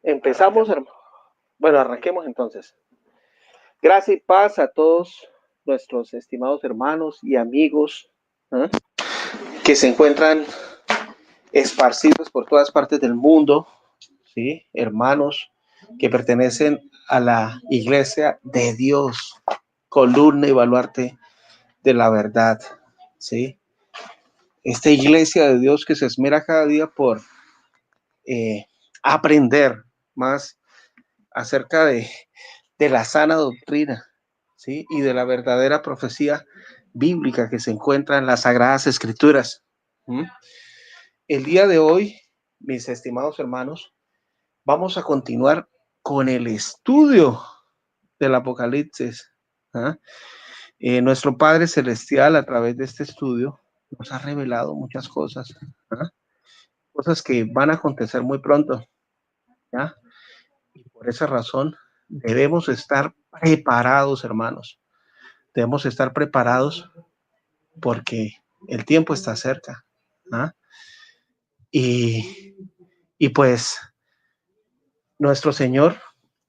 Empezamos, hermano. Bueno, arranquemos entonces. Gracias y paz a todos nuestros estimados hermanos y amigos, ¿eh? Que se encuentran esparcidos por todas partes del mundo, ¿sí? Hermanos que pertenecen a la iglesia de Dios, columna y baluarte de la verdad, ¿sí? Esta iglesia de Dios que se esmera cada día por eh, aprender más acerca de la sana doctrina, ¿sí? Y de la verdadera profecía bíblica que se encuentra en las Sagradas Escrituras. ¿Mm? El día de hoy, mis estimados hermanos, vamos a continuar con el estudio del Apocalipsis. ¿Ah? Nuestro Padre Celestial, a través de este estudio, nos ha revelado muchas cosas, ¿ah? Cosas que van a acontecer muy pronto, ¿ya? Y por esa razón debemos estar preparados, hermanos. Debemos estar preparados porque el tiempo está cerca. ¿Ah? Y, y pues nuestro Señor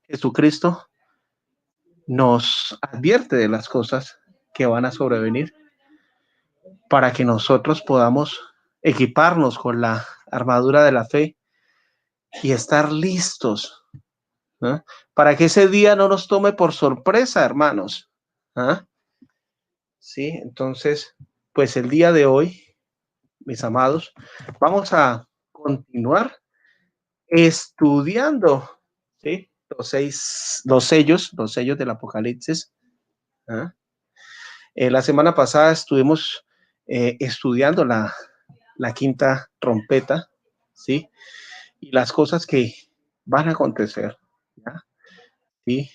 Jesucristo nos advierte de las cosas que van a sobrevenir para que nosotros podamos equiparnos con la armadura de la fe y estar listos, ¿no? Para que ese día no nos tome por sorpresa, hermanos. ¿Ah? Sí, entonces, pues el día de hoy, mis amados, vamos a continuar estudiando, ¿sí? Los sellos del Apocalipsis. ¿Ah? La semana pasada estuvimos estudiando la quinta trompeta, ¿sí? Y las cosas que van a acontecer, ¿ya? ¿Sí?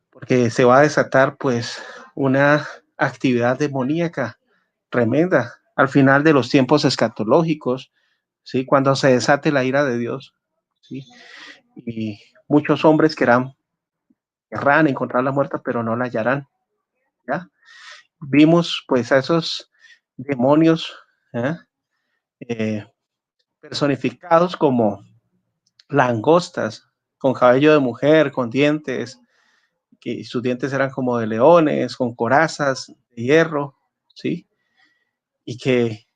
Porque se va a desatar, pues, una actividad demoníaca tremenda al final de los tiempos escatológicos, ¿sí? Cuando se desate la ira de Dios, ¿sí? Y muchos hombres querrán encontrar la muerte, pero no la hallarán, ¿ya? Vimos, pues, a esos demonios, ¿eh? Eh, personificados como langostas, con cabello de mujer, con dientes, que sus dientes eran como de leones, con corazas de hierro, ¿sí? Y que,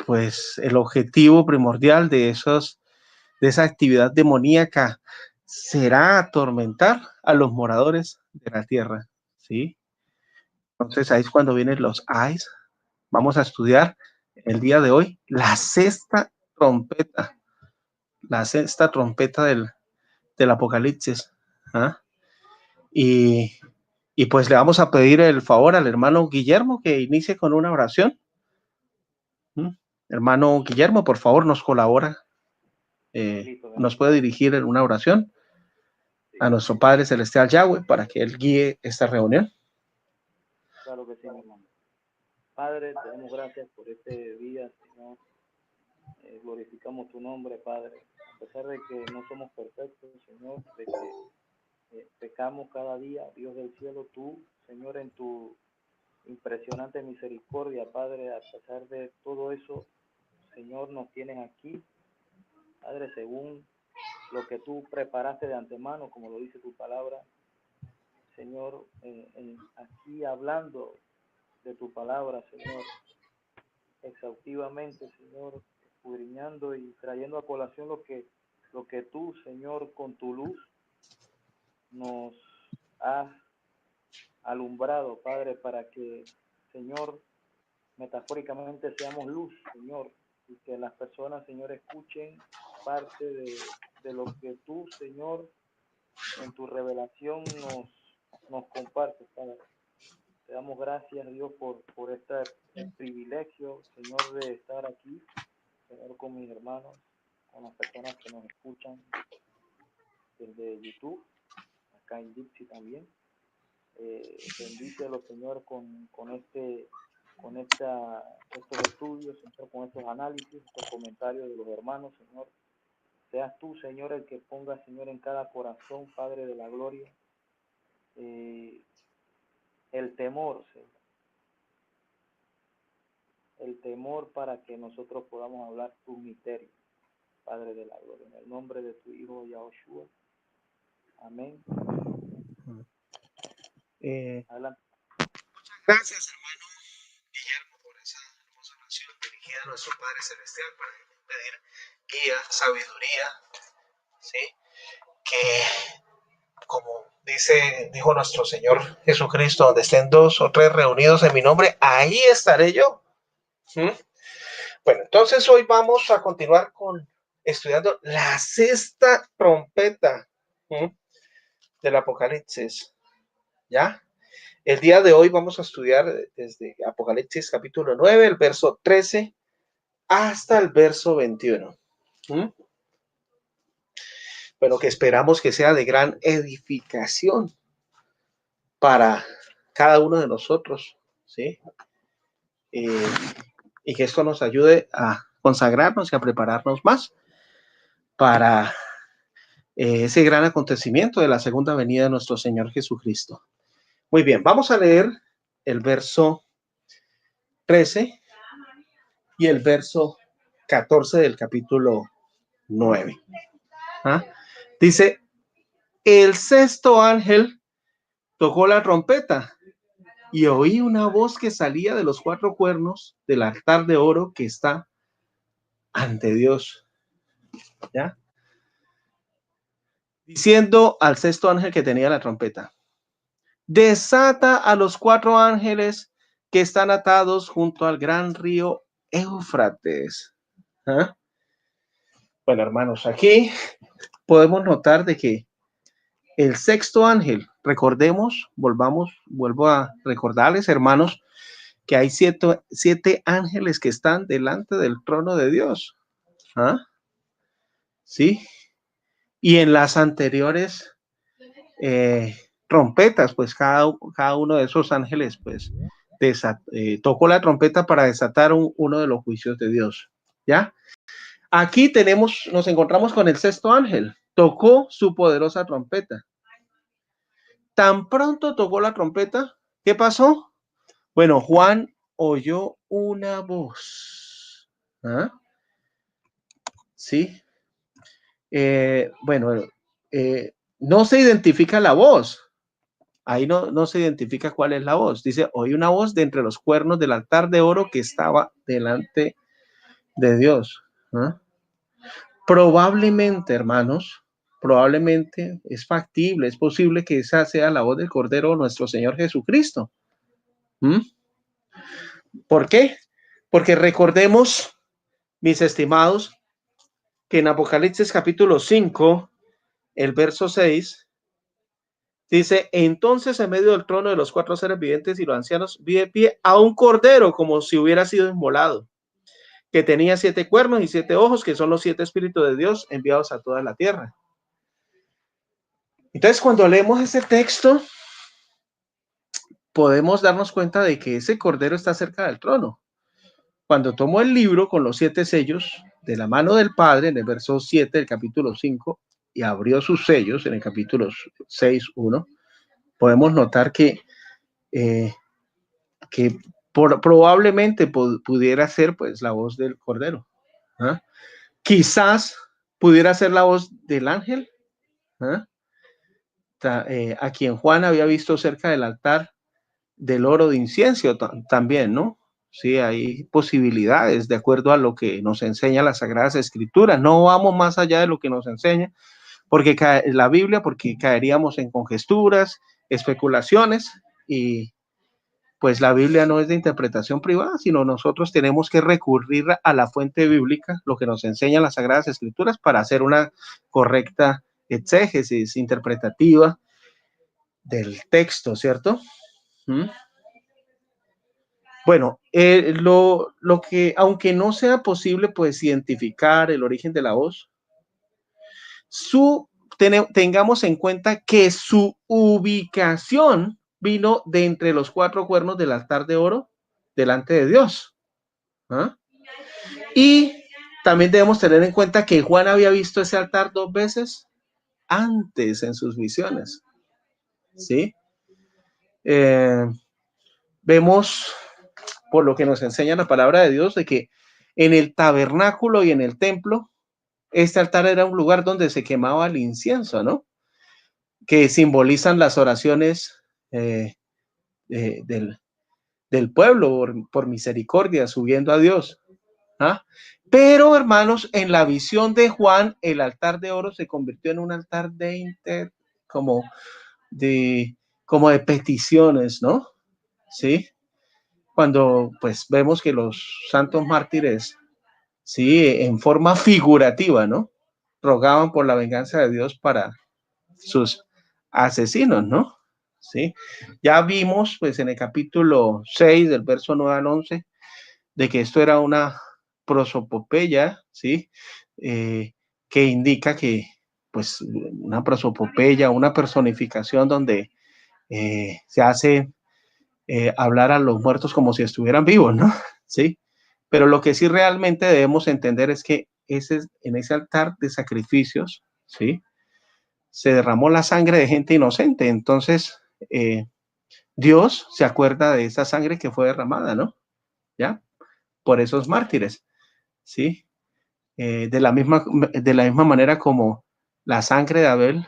pues, el objetivo primordial de esa actividad demoníaca será atormentar a los moradores de la tierra, ¿sí? Entonces ahí es cuando vienen los eyes. Vamos a estudiar el día de hoy trompeta, la sexta trompeta del Apocalipsis. ¿Ah? Y, y pues le vamos a pedir el favor al hermano Guillermo que inicie con una oración. ¿Mm? Hermano Guillermo, por favor, nos colabora, Listo, mi nos hermano. puede dirigir en una oración a nuestro Padre Celestial Yahweh para que Él guíe esta reunión. Claro que sí, mi hermano. Padre, te damos gracias por este día, Señor. Glorificamos tu nombre, Padre. A pesar de que no somos perfectos, Señor, de que pecamos cada día, Dios del cielo, tú, Señor, en tu impresionante misericordia, Padre, a pesar de todo eso, Señor, nos tienes aquí, Padre, según lo que tú preparaste de antemano, como lo dice tu palabra, Señor, aquí hablando de tu palabra, Señor, exhaustivamente, Señor, escudriñando y trayendo a colación lo que tú, Señor, con tu luz nos has alumbrado, Padre, para que, Señor, metafóricamente seamos luz, Señor, y que las personas, Señor, escuchen parte de lo que tú, Señor, en tu revelación nos compartes, Padre. Te damos gracias, Dios, por este privilegio, Señor, de estar aquí, Señor, con mis hermanos, con las personas que nos escuchan desde YouTube, acá en Dipsy también. Bendícelo, Señor, estos estudios, Señor, con estos análisis, estos comentarios de los hermanos, Señor. Seas tú, Señor, el que ponga, Señor, en cada corazón, Padre de la gloria, el temor, Señor. El temor para que nosotros podamos hablar tus misterios, Padre de la gloria. En el nombre de tu Hijo Yahushua. Amén. Adelante. Gracias, hermano Guillermo, por esa hermosa oración dirigida a nuestro Padre Celestial para pedir guía, sabiduría, ¿sí? Que, como dijo nuestro Señor Jesucristo, donde estén 2 o 3 reunidos en mi nombre, ahí estaré yo. ¿Mm? Bueno, entonces hoy vamos a continuar estudiando la 6ª trompeta del Apocalipsis, ¿ya? El día de hoy vamos a estudiar desde Apocalipsis capítulo 9, el verso 13 hasta el verso 21. Bueno, que esperamos que sea de gran edificación para cada uno de nosotros, ¿sí? Y que esto nos ayude a consagrarnos y a prepararnos más para ese gran acontecimiento de la segunda venida de nuestro Señor Jesucristo. Muy bien, vamos a leer el verso 13 y el verso 14 del capítulo 9. ¿Ah? Dice, el 6º ángel tocó la trompeta y oí una voz que salía de los 4 cuernos del altar de oro que está ante Dios, ¿ya? Diciendo al 6º ángel que tenía la trompeta, desata a los 4 ángeles que están atados junto al gran río Éufrates. ¿Ah? Bueno, hermanos, aquí podemos notar de que el 6º ángel, recordemos, vuelvo a recordarles, hermanos, que hay 7 ángeles que están delante del trono de Dios. ¿Ah? ¿Sí? Y en las anteriores trompetas, pues cada uno de esos ángeles, pues, tocó la trompeta para desatar uno de los juicios de Dios. ¿Ya? Aquí nos encontramos con el 6º ángel. Tocó su poderosa trompeta. Tan pronto tocó la trompeta, ¿qué pasó? Bueno, Juan oyó una voz. ¿Ah? Sí. Bueno, no se identifica la voz. Ahí no se identifica cuál es la voz. Dice, oí una voz de entre los cuernos del altar de oro que estaba delante de Dios. ¿Ah? Probablemente, hermanos, probablemente es factible, es posible que esa sea la voz del Cordero nuestro Señor Jesucristo. ¿Por qué? Porque recordemos, mis estimados, que en Apocalipsis capítulo 5, el verso 6, dice, entonces en medio del trono de los 4 seres vivientes y los ancianos vi de pie a un cordero como si hubiera sido inmolado, que tenía 7 cuernos y 7 ojos, que son los 7 espíritus de Dios enviados a toda la tierra. Entonces, cuando leemos ese texto, podemos darnos cuenta de que ese cordero está cerca del trono. Cuando tomó el libro con los 7 sellos de la mano del Padre, en el verso 7 del capítulo 5, y abrió sus sellos en el capítulo 6:1, podemos notar que probablemente pudiera ser pues la voz del cordero. ¿Ah? Quizás pudiera ser la voz del ángel, ¿ah? A quien Juan había visto cerca del altar del oro de incienso también, ¿no? Sí, hay posibilidades de acuerdo a lo que nos enseña las Sagradas Escrituras. No vamos más allá de lo que nos enseña porque la Biblia, porque caeríamos en conjeturas, especulaciones, y pues la Biblia no es de interpretación privada, sino nosotros tenemos que recurrir a la fuente bíblica, lo que nos enseñan las Sagradas Escrituras, para hacer una correcta exégesis interpretativa del texto, ¿cierto? Bueno, lo que, aunque no sea posible, pues, identificar el origen de la voz, tengamos en cuenta que su ubicación vino de entre los 4 cuernos del altar de oro delante de Dios. ¿Ah? Y también debemos tener en cuenta que Juan había visto ese altar 2 veces antes en sus visiones. ¿Sí? Vemos, por lo que nos enseña la palabra de Dios, de que en el tabernáculo y en el templo este altar era un lugar donde se quemaba el incienso, ¿no? Que simbolizan las oraciones eh, del pueblo por misericordia, subiendo a Dios. ¿Ah? Pero, hermanos, en la visión de Juan, el altar de oro se convirtió en un altar como de, como de peticiones, ¿no? Sí. Cuando pues vemos que los santos mártires, sí, en forma figurativa, ¿no? Rogaban por la venganza de Dios para sus asesinos, ¿no? Sí. Ya vimos, pues, en el capítulo 6, del verso 9 al 11, de que esto era una prosopopeya, ¿sí? Que indica que, pues, una prosopopeya, una personificación donde se hace hablar a los muertos como si estuvieran vivos, ¿no? ¿Sí? Pero lo que sí realmente debemos entender es que en ese altar de sacrificios, ¿sí? Se derramó la sangre de gente inocente. Entonces, Dios se acuerda de esa sangre que fue derramada, ¿no? ¿Ya? Por esos mártires, ¿sí? De la misma manera como la sangre de Abel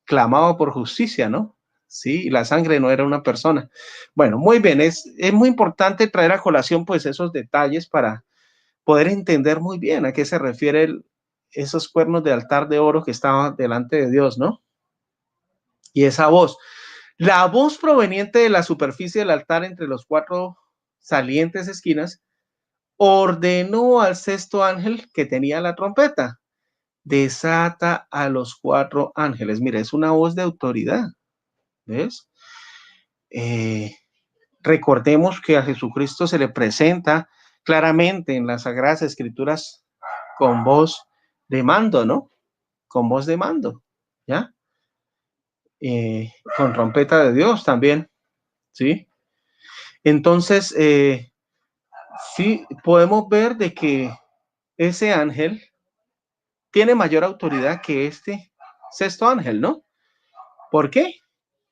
clamaba por justicia, ¿no? Sí, y la sangre no era una persona. Bueno, muy bien, es muy importante traer a colación pues esos detalles para poder entender muy bien a qué se refiere esos cuernos de altar de oro que estaban delante de Dios, ¿no? Y esa voz. La voz proveniente de la superficie del altar entre los 4 salientes esquinas ordenó al sexto ángel que tenía la trompeta: desata a los 4 ángeles. Mira, es una voz de autoridad, ¿ves? Eh, Recordemos que a Jesucristo se le presenta claramente en las Sagradas Escrituras con voz de mando, ¿no? Con voz de mando, ¿ya? Con trompeta de Dios también, ¿sí? Entonces, sí, podemos ver de que ese ángel tiene mayor autoridad que este sexto ángel, ¿no? ¿Por qué?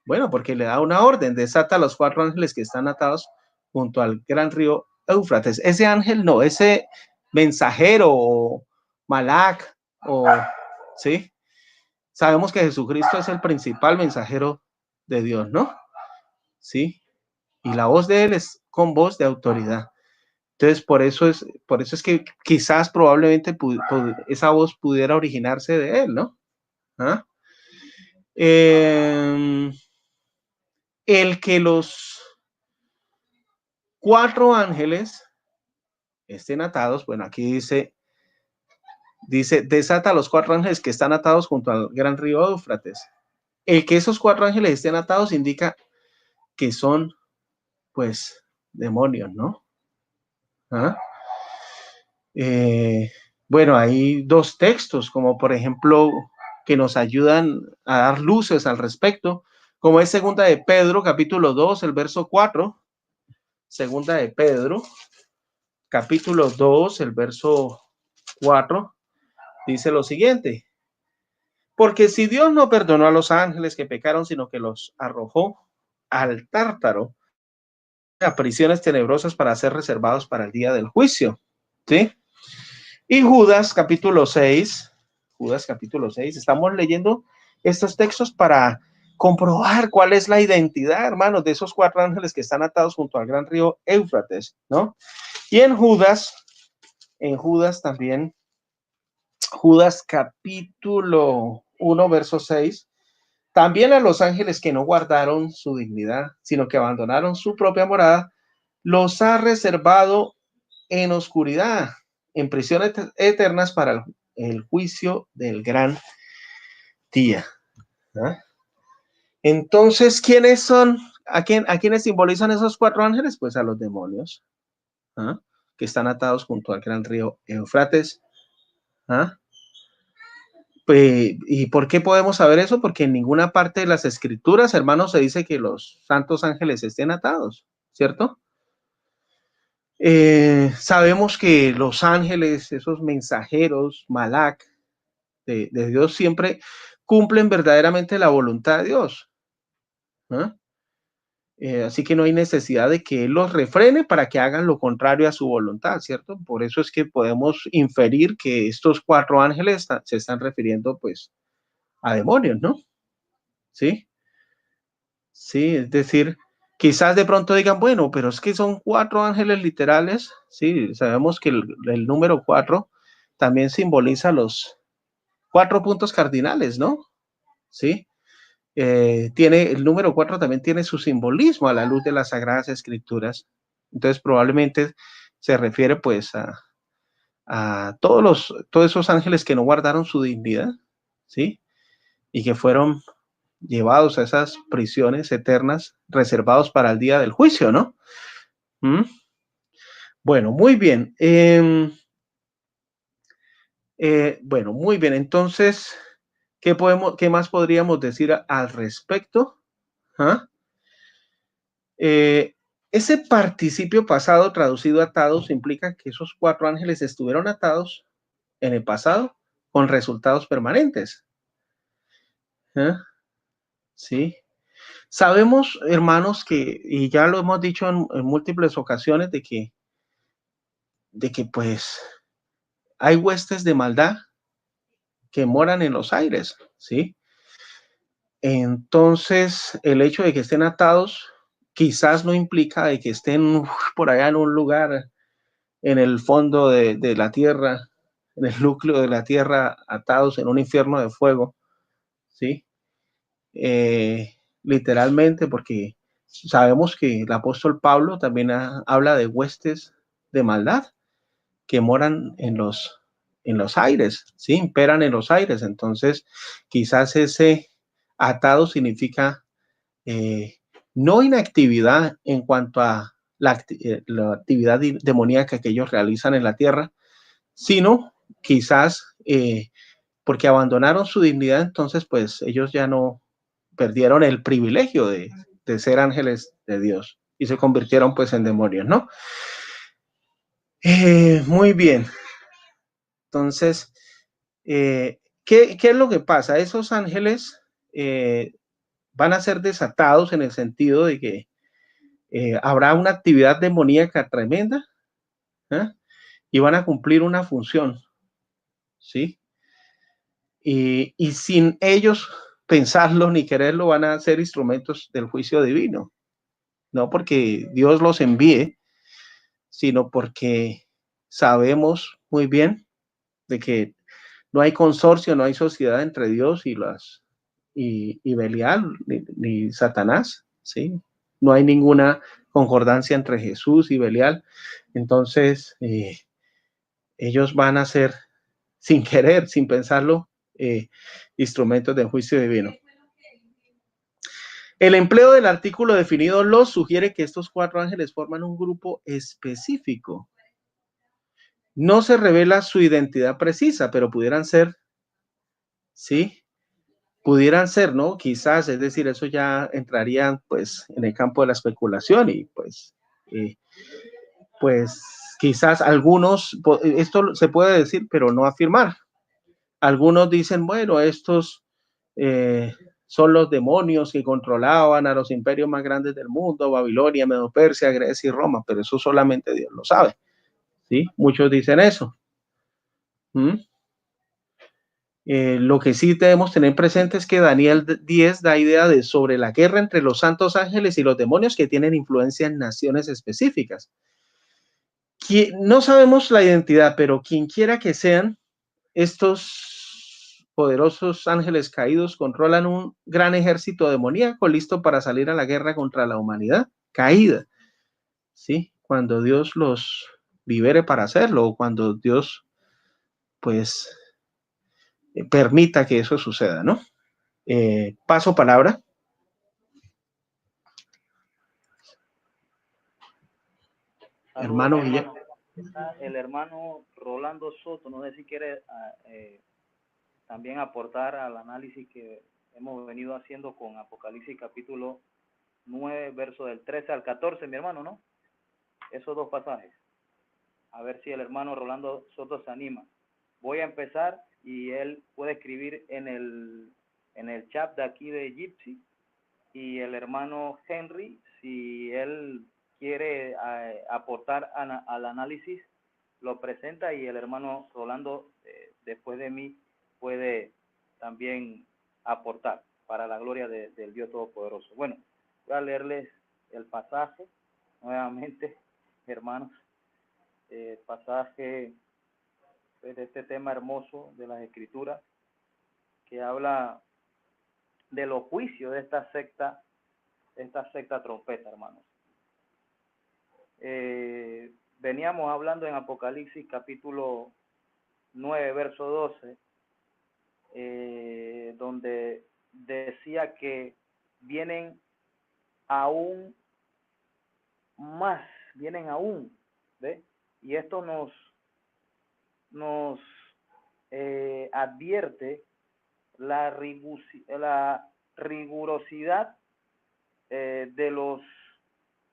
Bueno, porque le da una orden: desata a los 4 ángeles que están atados junto al gran río Éufrates. Ese ángel no, ese mensajero o Malak, ¿sí? Sabemos que Jesucristo es el principal mensajero de Dios, ¿no? ¿Sí? Y la voz de él es con voz de autoridad. Entonces, por eso es que quizás probablemente esa voz pudiera originarse de él, ¿no? ¿Ah? El que los 4 ángeles estén atados, bueno, aquí dice, desata a los 4 ángeles que están atados junto al gran río Éufrates. El que esos 4 ángeles estén atados indica que son, pues, demonios, ¿no? ¿Ah? Bueno, hay 2 textos, como por ejemplo, que nos ayudan a dar luces al respecto, como es segunda de Pedro, capítulo 2, el verso 4. Segunda de Pedro, capítulo 2, el verso 4, dice lo siguiente: porque si Dios no perdonó a los ángeles que pecaron, sino que los arrojó al Tártaro, a prisiones tenebrosas, para ser reservados para el día del juicio, ¿sí? Y Judas capítulo 6, estamos leyendo estos textos para comprobar cuál es la identidad, hermanos, de esos 4 ángeles que están atados junto al gran río Éufrates, ¿no? Y en Judas también, Judas capítulo 1, verso 6, también a los ángeles que no guardaron su dignidad, sino que abandonaron su propia morada, los ha reservado en oscuridad, en prisiones eternas para el juicio del gran día. ¿Ah? Entonces, ¿quiénes son? ¿A quiénes simbolizan esos 4 ángeles? Pues a los demonios, ¿ah? Que están atados junto al gran río Eufrates. ¿Ah? ¿Y por qué podemos saber eso? Porque en ninguna parte de las escrituras, hermanos, se dice que los santos ángeles estén atados, ¿cierto? Sabemos que los ángeles, esos mensajeros, Malak, de Dios, siempre cumplen verdaderamente la voluntad de Dios, ¿eh? Así que no hay necesidad de que Él los refrene para que hagan lo contrario a su voluntad, ¿cierto? Por eso es que podemos inferir que estos 4 ángeles se están refiriendo pues a demonios, ¿no? ¿Sí? Sí, es decir, quizás de pronto digan, bueno, pero es que son 4 ángeles literales, sí, sabemos que el número 4 también simboliza los 4 puntos cardinales, ¿no? Sí, tiene el número 4 también tiene su simbolismo a la luz de las Sagradas Escrituras. Entonces probablemente se refiere pues a todos esos ángeles que no guardaron su dignidad, ¿sí? Y que fueron llevados a esas prisiones eternas reservados para el día del juicio, ¿no? ¿Mm? Bueno, muy bien. Bueno, muy bien. Entonces, ¿qué más podríamos decir al respecto? ¿Ah? Ese participio pasado traducido a atados implica que esos 4 ángeles estuvieron atados en el pasado con resultados permanentes. ¿Ah? Sí. Sabemos, hermanos, y ya lo hemos dicho en múltiples ocasiones, de que pues hay huestes de maldad que moran en los aires, ¿sí? Entonces, el hecho de que estén atados quizás no implica de que estén por allá en un lugar en el fondo de la tierra, en el núcleo de la tierra, atados en un infierno de fuego, ¿sí? Literalmente, porque sabemos que el apóstol Pablo también habla de huestes de maldad que moran en los aires, ¿sí? Imperan en los aires. Entonces, quizás ese atado significa no inactividad en cuanto a la actividad demoníaca que ellos realizan en la tierra, sino quizás porque abandonaron su dignidad, entonces pues ellos ya no perdieron el privilegio de ser ángeles de Dios y se convirtieron pues en demonios, ¿no? Muy bien. Entonces, ¿qué es lo que pasa? Esos ángeles van a ser desatados en el sentido de que habrá una actividad demoníaca tremenda, ¿eh? Y van a cumplir una función, ¿sí? Y sin ellos pensarlo ni quererlo, van a ser instrumentos del juicio divino, no porque Dios los envíe, sino porque sabemos muy bien de que no hay consorcio, no hay sociedad entre Dios y Belial, ni Satanás, ¿sí? No hay ninguna concordancia entre Jesús y Belial. Entonces, ellos van a ser, sin querer, sin pensarlo, instrumentos del juicio divino. El empleo del artículo definido los sugiere que estos 4 ángeles forman un grupo específico. No se revela su identidad precisa, pero pudieran ser, ¿sí? Pudieran ser, ¿no? Quizás, es decir, eso ya entraría pues en el campo de la especulación y pues quizás algunos, esto se puede decir, pero no afirmar. Algunos dicen, bueno, estos son los demonios que controlaban a los imperios más grandes del mundo, Babilonia, Medo-Persia, Grecia y Roma, pero eso solamente Dios lo sabe, ¿sí? Muchos dicen eso. ¿Mm? Lo que sí debemos tener presente es que Daniel 10 da idea de sobre la guerra entre los santos ángeles y los demonios que tienen influencia en naciones específicas. No sabemos la identidad, pero quien quiera que sean, estos poderosos ángeles caídos controlan un gran ejército demoníaco listo para salir a la guerra contra la humanidad caída, ¿sí? Cuando Dios los libere para hacerlo, o cuando Dios, pues, permita que eso suceda, ¿no? Paso palabra. Saludos, Hermano mi Guillermo. hermano. Está el hermano Rolando Soto, no sé si quiere también aportar al análisis que hemos venido haciendo con Apocalipsis capítulo 9, verso del 13 al 14, mi hermano, ¿no? Esos 2 pasajes. A ver si el hermano Rolando Soto se anima. Voy a empezar y él puede escribir en el chat de aquí de Gypsy, y el hermano Henry, si él quiere aportar al análisis, lo presenta y el hermano Rolando, después de mí, puede también aportar para la gloria del Dios Todopoderoso. Bueno, voy a leerles el pasaje nuevamente, hermanos, pasaje de este tema hermoso de las Escrituras, que habla de los juicios de esta secta trompeta, hermanos. Veníamos hablando en Apocalipsis capítulo 9, verso 12, donde decía que vienen aún más, ¿ve? Y esto nos advierte la rigurosidad de los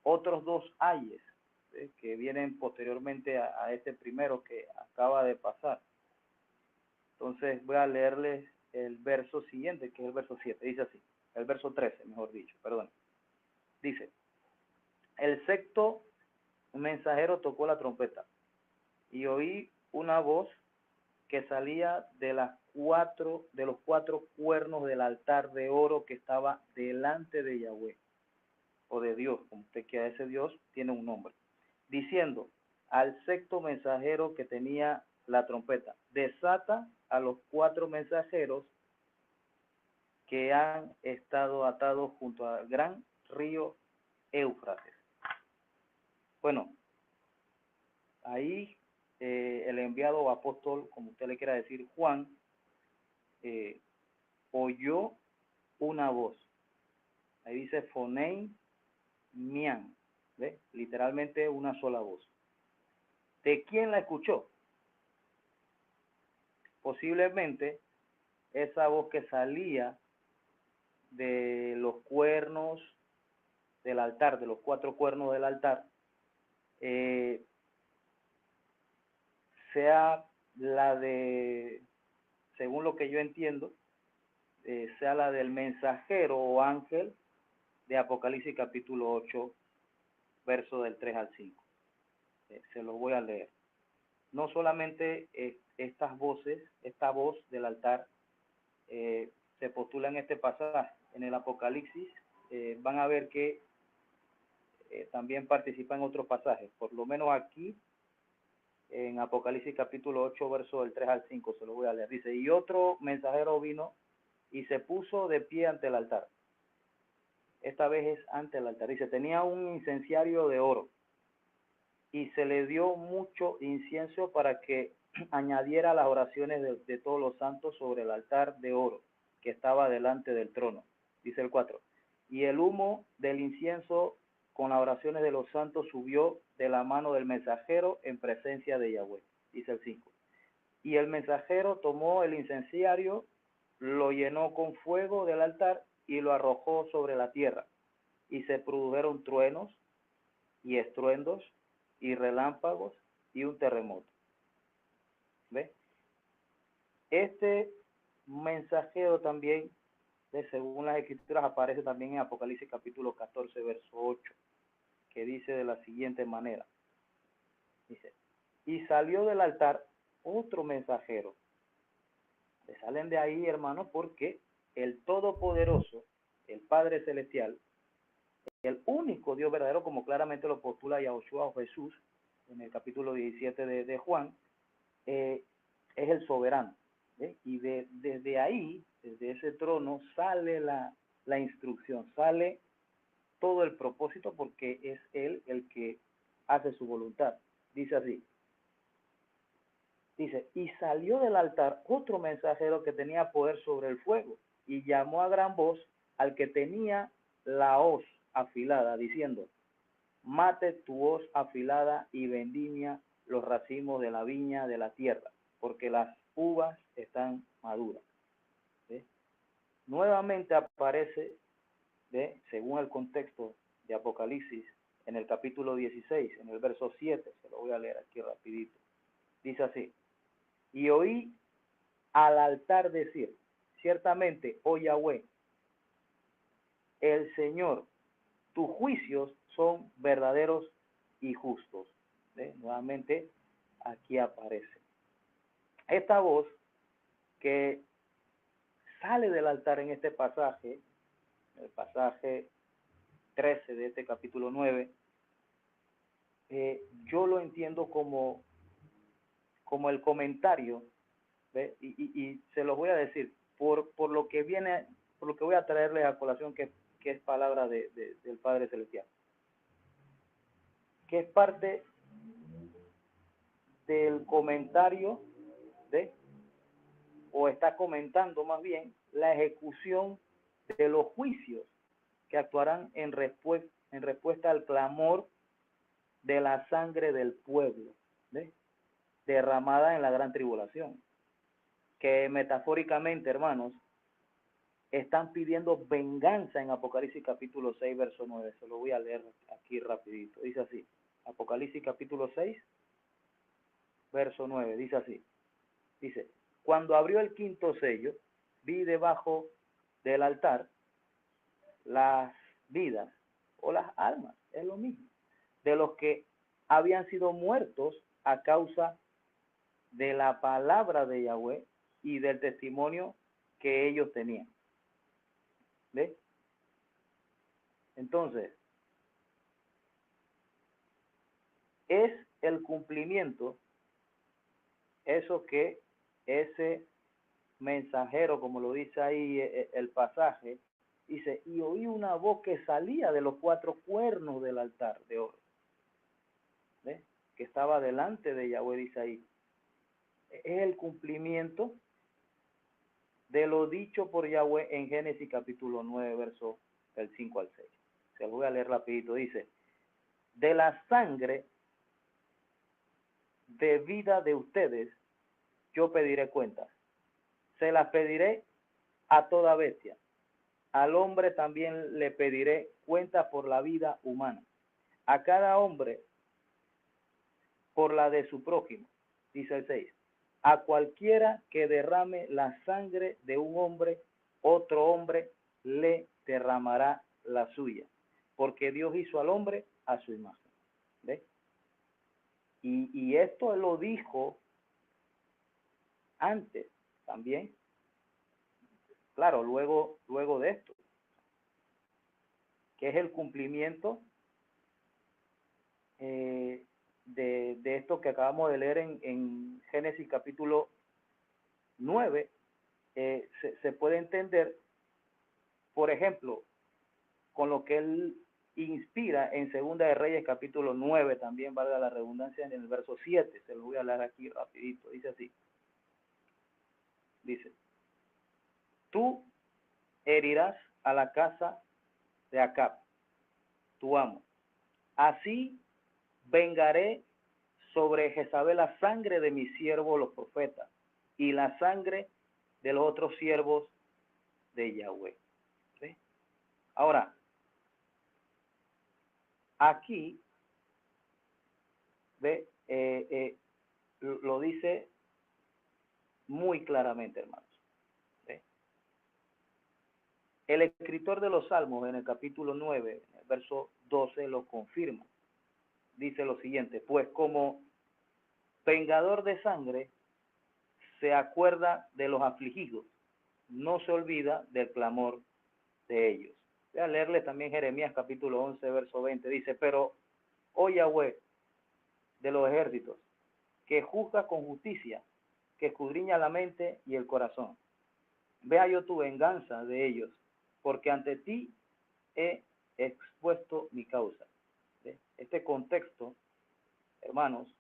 otros dos ayes que vienen posteriormente a este primero que acaba de pasar. Entonces voy a leerles el verso siguiente, que es el verso 7. Dice así, el verso 13, mejor dicho, perdón. Dice, el sexto mensajero tocó la trompeta y oí una voz que salía de los cuatro cuernos del altar de oro que estaba delante de Yahweh, o de Dios, como usted quiera, ese Dios tiene un nombre, diciendo al sexto mensajero que tenía la trompeta, desata a los 4 mensajeros que han estado atados junto al gran río Éufrates. Bueno, ahí el enviado o apóstol, como usted le quiera decir, Juan, oyó una voz. Ahí dice Fonei Mian, ¿ve? Literalmente una sola voz. ¿De quién la escuchó? Posiblemente esa voz que salía de los cuernos del altar, de los 4 cuernos del altar, sea la de, según lo que yo entiendo, sea la del mensajero o ángel de Apocalipsis capítulo 8, verso del 3 al 5. Se lo voy a leer. No solamente esta voz del altar se postula en este pasaje. En el Apocalipsis van a ver que también participa en otros pasajes. Por lo menos aquí, en Apocalipsis capítulo 8, verso del 3 al 5, se lo voy a leer. Dice, y otro mensajero vino y se puso de pie ante el altar. Esta vez es ante el altar. Dice, tenía un incenciario de oro y se le dio mucho incienso para que añadiera las oraciones de todos los santos sobre el altar de oro que estaba delante del trono. Dice el 4. Y el humo del incienso con las oraciones de los santos subió de la mano del mensajero en presencia de Yahweh. Dice el 5. Y el mensajero tomó el incenciario, lo llenó con fuego del altar y lo arrojó sobre la tierra. Y se produjeron truenos y estruendos y relámpagos y un terremoto. ¿Ve? Este mensajero también, según las escrituras, aparece también en Apocalipsis capítulo 14, verso 8, que dice de la siguiente manera. Dice, y salió del altar otro mensajero. Se salen de ahí, hermanos, porque el Todopoderoso, el Padre Celestial, el único Dios verdadero, como claramente lo postula Yahushua o Jesús, en el capítulo 17 de Juan, es el soberano. ¿Ve? Y desde ahí, desde ese trono, sale la instrucción, sale todo el propósito, porque es Él el que hace su voluntad. Dice así. Dice, y salió del altar otro mensajero que tenía poder sobre el fuego, y llamó a gran voz al que tenía la hoz afilada, diciendo, mate tu hoz afilada y vendimia los racimos de la viña de la tierra, porque las uvas están maduras. ¿Sí? Nuevamente aparece, según el contexto de Apocalipsis, en el capítulo 16, en el verso 7, se lo voy a leer aquí rapidito. Dice así, y oí al altar decir, ciertamente, oh Yahweh, el Señor, tus juicios son verdaderos y justos. Nuevamente aquí aparece esta voz que sale del altar en este pasaje, el pasaje 13 de este capítulo 9. Yo lo entiendo como el comentario, y se los voy a decir por lo que viene, por lo que voy a traerles a colación, que es palabra del Padre Celestial, que es parte del comentario o está comentando más bien la ejecución de los juicios que actuarán en respuesta al clamor de la sangre del pueblo, derramada en la gran tribulación, que metafóricamente, hermanos, están pidiendo venganza en Apocalipsis capítulo 6, verso 9. Se lo voy a leer aquí rapidito. Dice así, Apocalipsis capítulo 6, verso 9, dice así. Dice, cuando abrió el quinto sello, vi debajo del altar las vidas o las almas, es lo mismo, de los que habían sido muertos a causa de la palabra de Yahweh y del testimonio que ellos tenían. ¿Ves? Entonces, es el cumplimiento, eso que ese mensajero, como lo dice ahí el pasaje, dice, y oí una voz que salía de los cuatro cuernos del altar de oro, ¿ves? Que estaba delante de Yahweh, dice ahí. Es el cumplimiento de lo dicho por Yahweh en Génesis capítulo 9, verso del 5 al 6. Se lo voy a leer rapidito. Dice, de la sangre de vida de ustedes yo pediré cuentas. Se las pediré a toda bestia. Al hombre también le pediré cuentas por la vida humana. A cada hombre por la de su prójimo. Dice el 6. A cualquiera que derrame la sangre de un hombre, otro hombre le derramará la suya. Porque Dios hizo al hombre a su imagen. ¿Ves? Y esto lo dijo antes también. Claro, luego de esto, que es el cumplimiento de esto que acabamos de leer en Génesis capítulo 9, se puede entender, por ejemplo, con lo que él inspira en Segunda de Reyes capítulo 9, también valga la redundancia, en el verso 7, se lo voy a leer aquí rapidito, dice así, dice, tú herirás a la casa de Acab, tu amo, así vengaré sobre Jezabel la sangre de mis siervos los profetas y la sangre de los otros siervos de Yahweh. ¿Sí? Ahora, aquí lo dice muy claramente, hermanos. ¿Sí? El escritor de los Salmos en el capítulo 9, en el verso 12, lo confirma. Dice lo siguiente, pues como vengador de sangre se acuerda de los afligidos, no se olvida del clamor de ellos. Voy a leerle también Jeremías capítulo 11, verso 20. Dice, pero, oh Yahweh de los ejércitos, que juzga con justicia, que escudriña la mente y el corazón. Vea yo tu venganza de ellos, porque ante ti he expuesto mi causa. Este contexto, hermanos,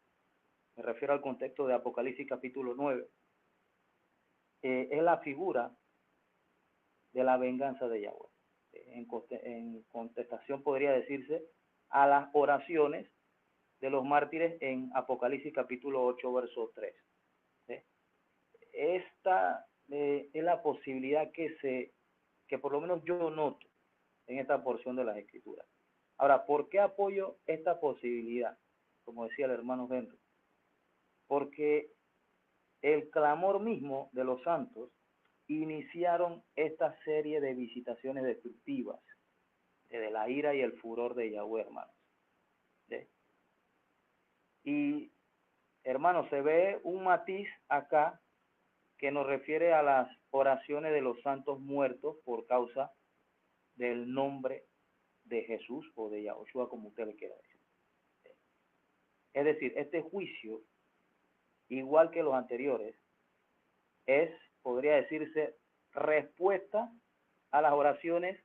me refiero al contexto de Apocalipsis capítulo 9, es la figura de la venganza de Yahweh. En contestación podría decirse a las oraciones de los mártires en Apocalipsis capítulo 8, verso 3. Esta es la posibilidad que por lo menos yo noto en esta porción de las Escrituras. Ahora, ¿por qué apoyo esta posibilidad? Como decía el hermano Henry. Porque el clamor mismo de los santos iniciaron esta serie de visitaciones destructivas. de la ira y el furor de Yahweh, hermanos. ¿Sí? Y, hermanos, se ve un matiz acá que nos refiere a las oraciones de los santos muertos por causa del nombre de Jesús o de Yahushua, como usted le quiera decir. Es decir, este juicio, igual que los anteriores, es, podría decirse, respuesta a las oraciones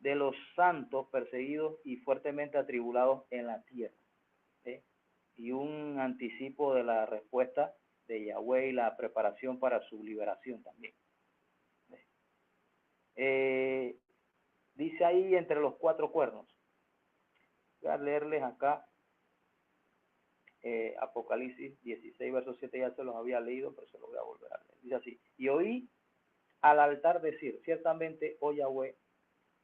de los santos perseguidos y fuertemente atribulados en la tierra. ¿Sí? Y un anticipo de la respuesta de Yahweh y la preparación para su liberación también. Dice ahí entre los 4 cuernos. Voy a leerles acá Apocalipsis 16, verso 7, ya se los había leído, pero se los voy a volver a leer. Dice así: y oí al altar decir, ciertamente, oh Yahweh,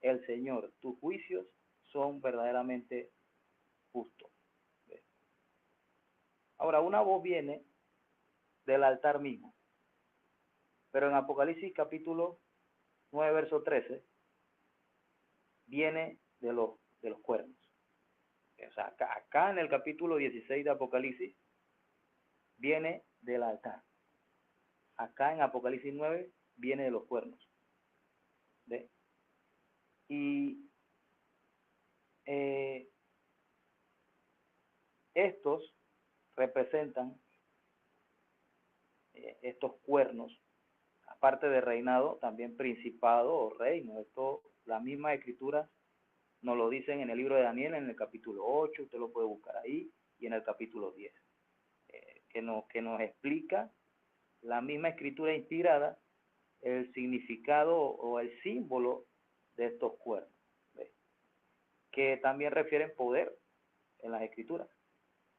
el Señor, tus juicios son verdaderamente justos. ¿Ves? Ahora, una voz viene del altar mismo, pero en Apocalipsis capítulo 9, verso 13, viene de los cuernos. O sea, acá en el capítulo 16 de Apocalipsis viene del altar. Acá en Apocalipsis 9 viene de los cuernos. ¿Ve? Y estos representan, estos cuernos, aparte de reinado, también principado o reino. Esto, la misma escritura nos lo dicen en el libro de Daniel, en el capítulo 8, usted lo puede buscar ahí, y en el capítulo 10, que nos explica la misma escritura inspirada, el significado o el símbolo de estos cuernos, ¿ves? Que también refieren poder en las escrituras.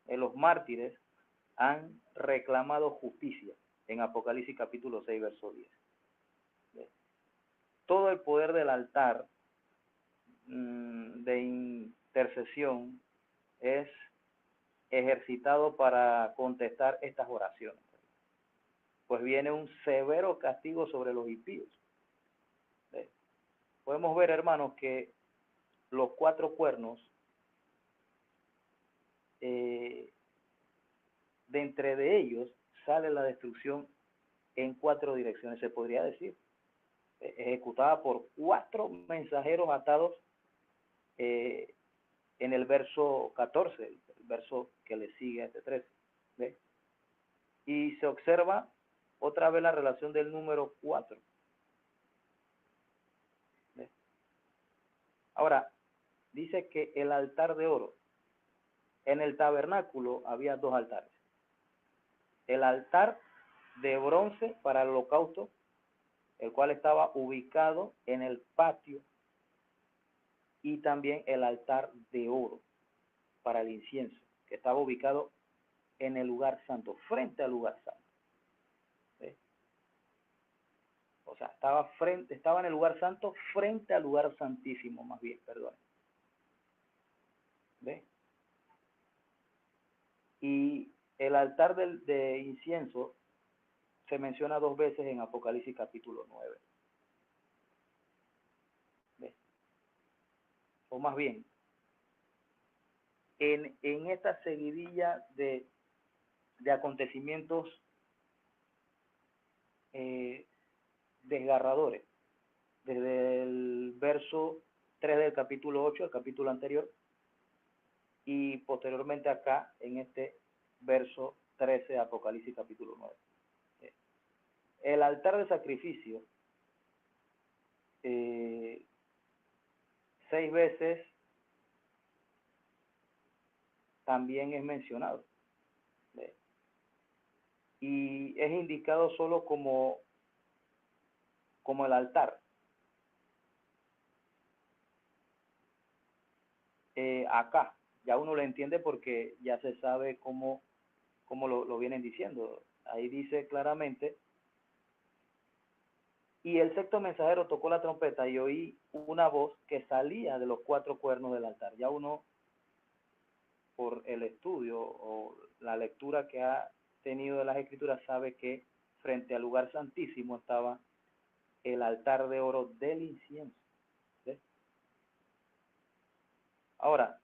Los mártires han reclamado justicia en Apocalipsis capítulo 6, verso 10. ¿Ves? Todo el poder del altar de intercesión es ejercitado para contestar estas oraciones. Pues viene un severo castigo sobre los impíos. ¿Ves? Podemos ver, hermanos, que los 4 cuernos, de entre de ellos sale la destrucción en 4 direcciones, se podría decir, ejecutada por 4 mensajeros atados en el verso 14, el verso que le sigue a este 13. ¿Ves? Y se observa otra vez la relación del número 4. ¿Ves? Ahora, dice que el altar de oro, en el tabernáculo había 2 altares. El altar de bronce para el holocausto, el cual estaba ubicado en el patio, y también el altar de oro para el incienso, que estaba ubicado en el lugar santo, frente al lugar santo. ¿Ves? O sea, estaba en el lugar santo frente al lugar santísimo, más bien, perdón. ¿Ves? Y el altar de incienso se menciona 2 veces en Apocalipsis capítulo 9. ¿Ves? O más bien, en esta seguidilla de acontecimientos desgarradores, desde el verso 3 del capítulo 8, el capítulo anterior, y posteriormente acá en este verso 13 de Apocalipsis capítulo 9. El altar de sacrificio, 6 veces también es mencionado. ¿Ves? Y es indicado solo como el altar. Acá ya uno lo entiende porque ya se sabe cómo lo vienen diciendo. Ahí dice claramente: y el sexto mensajero tocó la trompeta y oí una voz que salía de los 4 cuernos del altar. Ya uno, por el estudio o la lectura que ha tenido de las escrituras, sabe que frente al lugar santísimo estaba el altar de oro del incienso. ¿Ves? Ahora,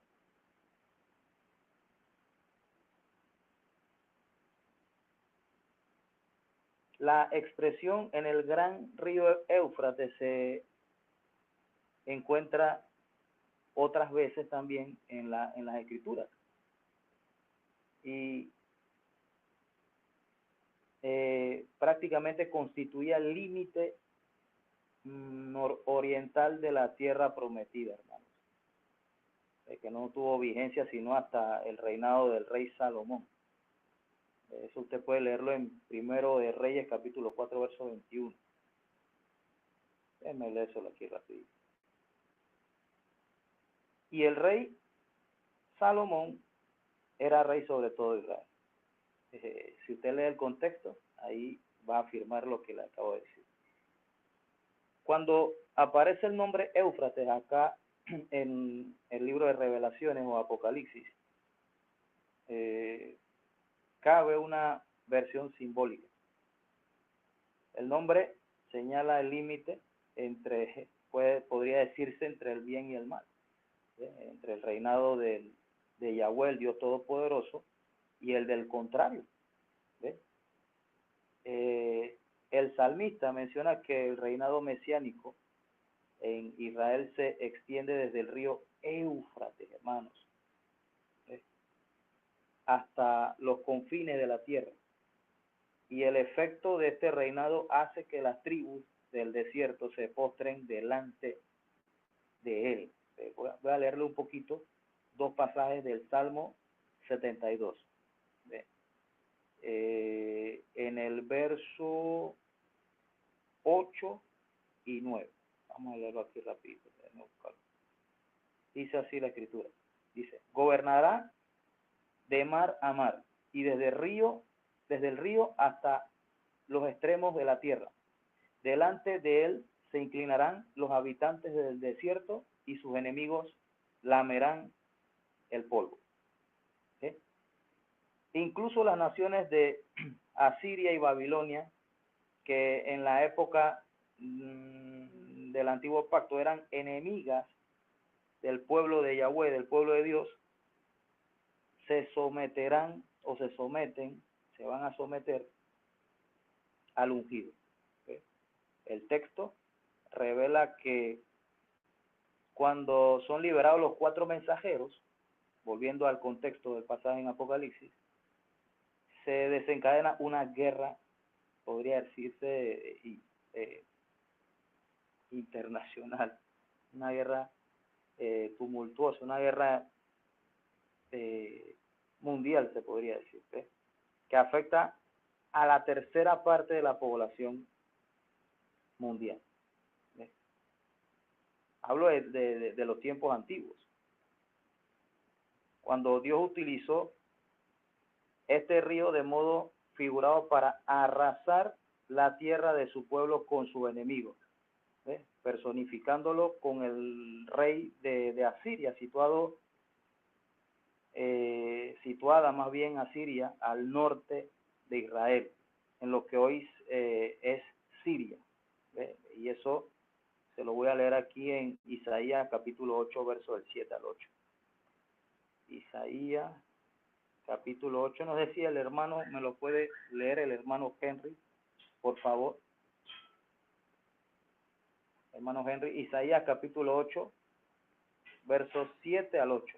la expresión en el gran río Éufrates se encuentra otras veces también en las escrituras. Y prácticamente constituía el límite nororiental de la tierra prometida, hermanos, que no tuvo vigencia sino hasta el reinado del rey Salomón. Eso usted puede leerlo en Primero de Reyes, capítulo 4, verso 21. Déjenme leerlo aquí rapidito. Y el rey Salomón era rey sobre todo Israel. Si usted lee el contexto, ahí va a afirmar lo que le acabo de decir. Cuando aparece el nombre Éufrates acá en el libro de Revelaciones o Apocalipsis, cabe una versión simbólica. El nombre señala el límite entre, podría decirse, entre el bien y el mal, entre el reinado de Yahweh, el Dios Todopoderoso, y el del contrario. El salmista menciona que el reinado mesiánico en Israel se extiende desde el río Éufrates, hermanos, hasta los confines de la tierra. Y el efecto de este reinado hace que las tribus del desierto se postren delante de él. Voy a leerle un poquito, dos pasajes del Salmo 72. En el verso 8 y 9. Vamos a leerlo aquí rapidito. Dice así la escritura. Dice, gobernará de mar a mar y desde el río hasta los extremos de la tierra. Delante de él se inclinarán los habitantes del desierto y sus enemigos lamerán el polvo. ¿Sí? Incluso las naciones de Asiria y Babilonia, que en la época del antiguo pacto eran enemigas del pueblo de Yahweh, del pueblo de Dios, se someterán o se someten, se van a someter al ungido. ¿Sí? El texto revela que cuando son liberados los 4 mensajeros, volviendo al contexto del pasaje en Apocalipsis, se desencadena una guerra, podría decirse, internacional, una guerra tumultuosa, una guerra mundial, se podría decir, que afecta a la tercera parte de la población mundial. Hablo de los tiempos antiguos, cuando Dios utilizó este río de modo figurado para arrasar la tierra de su pueblo con sus enemigos, personificándolo con el rey de Asiria, situada más bien Asiria al norte de Israel, en lo que hoy es Siria. Y eso se lo voy a leer aquí en Isaías capítulo 8, verso del 7 al 8. Isaías capítulo 8, no sé si el hermano me lo puede leer, el hermano Henry, por favor. Hermano Henry, Isaías capítulo 8, versos 7 al 8.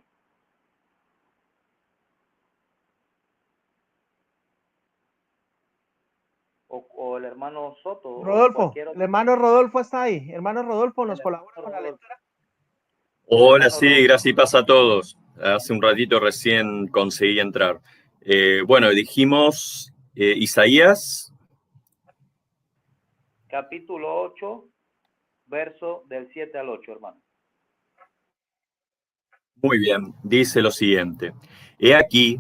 O el hermano Soto. Rodolfo, el hermano Rodolfo está ahí. Hermano Rodolfo, ¿nos colabora con la lectura? Hola, sí, gracias y pasa a todos. Hace un ratito recién conseguí entrar. Bueno, dijimos Isaías. Capítulo 8, verso del 7 al 8, hermano. Muy bien, dice lo siguiente. He aquí,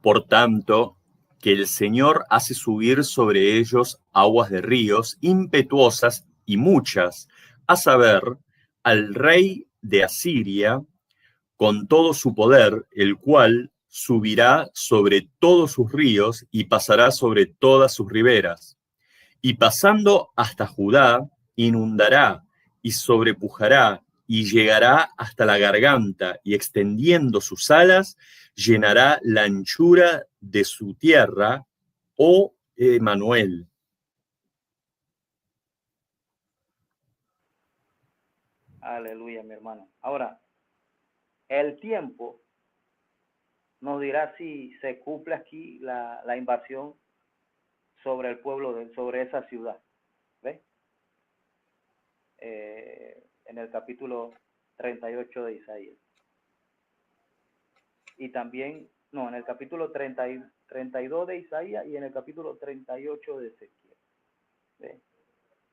por tanto, que el Señor hace subir sobre ellos aguas de ríos impetuosas y muchas, a saber, al rey de Asiria, con todo su poder, el cual subirá sobre todos sus ríos y pasará sobre todas sus riberas. Y pasando hasta Judá, inundará y sobrepujará y llegará hasta la garganta, y extendiendo sus alas, llenará la anchura de su tierra, oh Emanuel. Aleluya, mi hermano. Ahora, el tiempo nos dirá si se cumple aquí la invasión sobre el pueblo, sobre esa ciudad. ¿Ves? En el capítulo 38 de Isaías. Y también, no, en el capítulo 32 de Isaías y en el capítulo 38 de Ezequiel. ¿Ves?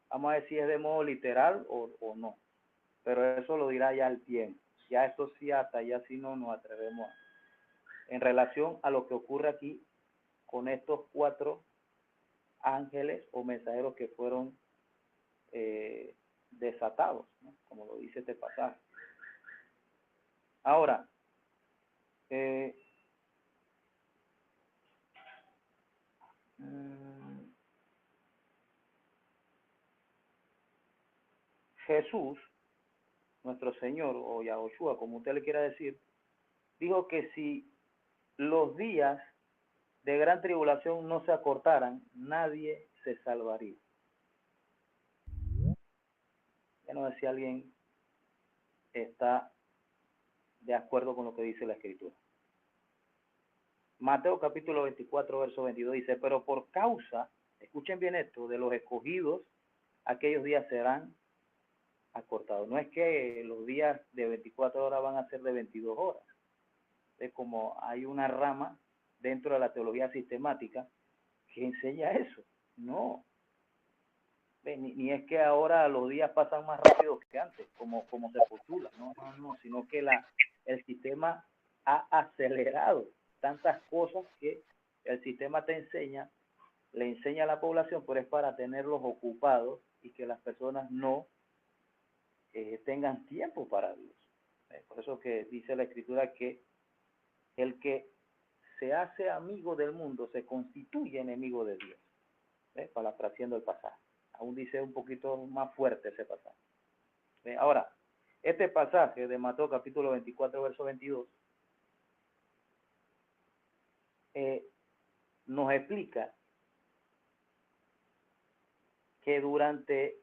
Vamos a ver si es de modo literal o no. Pero eso lo dirá ya el tiempo. Ya esto sí, hasta ya sí no nos atrevemos a. En relación a lo que ocurre aquí con estos 4 ángeles o mensajeros que fueron desatados, ¿no? Como lo dice este pasaje. Ahora, Jesús, nuestro Señor, o Yahoshua, como usted le quiera decir, dijo que si los días de gran tribulación no se acortaran, nadie se salvaría. Ya no sé si alguien está de acuerdo con lo que dice la Escritura. Mateo capítulo 24, verso 22 dice, pero por causa, escuchen bien esto, de los escogidos, aquellos días serán acortados. No es que los días de 24 horas van a ser de 22 horas. Es como hay una rama dentro de la teología sistemática que enseña eso. No. Ni es que ahora los días pasan más rápido que antes, como se postula. No, sino que el sistema ha acelerado tantas cosas que el sistema le enseña a la población, pero es para tenerlos ocupados y que las personas no tengan tiempo para Dios. Por eso que dice la Escritura que el que se hace amigo del mundo se constituye enemigo de Dios. Parafraseando el pasaje. Aún dice un poquito más fuerte ese pasaje. Ahora, este pasaje de Mateo capítulo 24, verso 22, nos explica que durante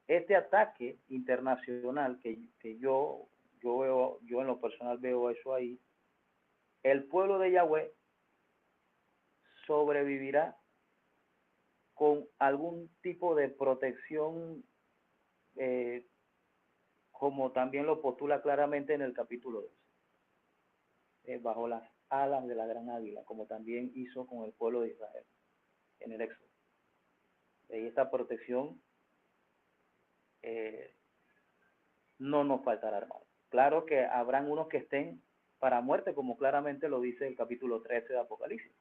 este ataque internacional que yo en lo personal veo eso ahí, el pueblo de Yahweh sobrevivirá con algún tipo de protección, como también lo postula claramente en el capítulo 2, bajo las alas de la gran águila, como también hizo con el pueblo de Israel en el Éxodo. Y esta protección no nos faltará, hermano. Claro que habrán unos que estén para muerte, como claramente lo dice el capítulo 13 de Apocalipsis.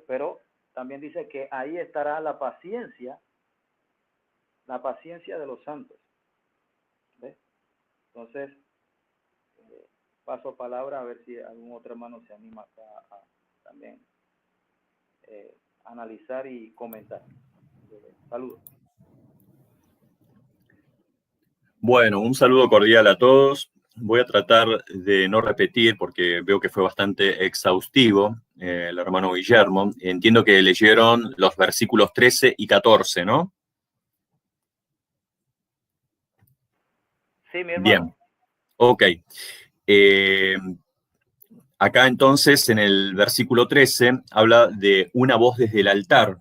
Pero también dice que ahí estará la paciencia de los santos. ¿Ves? Entonces, paso palabra a ver si algún otro hermano se anima a también analizar y comentar. Saludos. Bueno, un saludo cordial a todos. Voy a tratar de no repetir porque veo que fue bastante exhaustivo el hermano Guillermo. Entiendo que leyeron los versículos 13 y 14, ¿no? Sí, mi hermano. Bien, ok. Acá entonces en el versículo 13 habla de una voz desde el altar.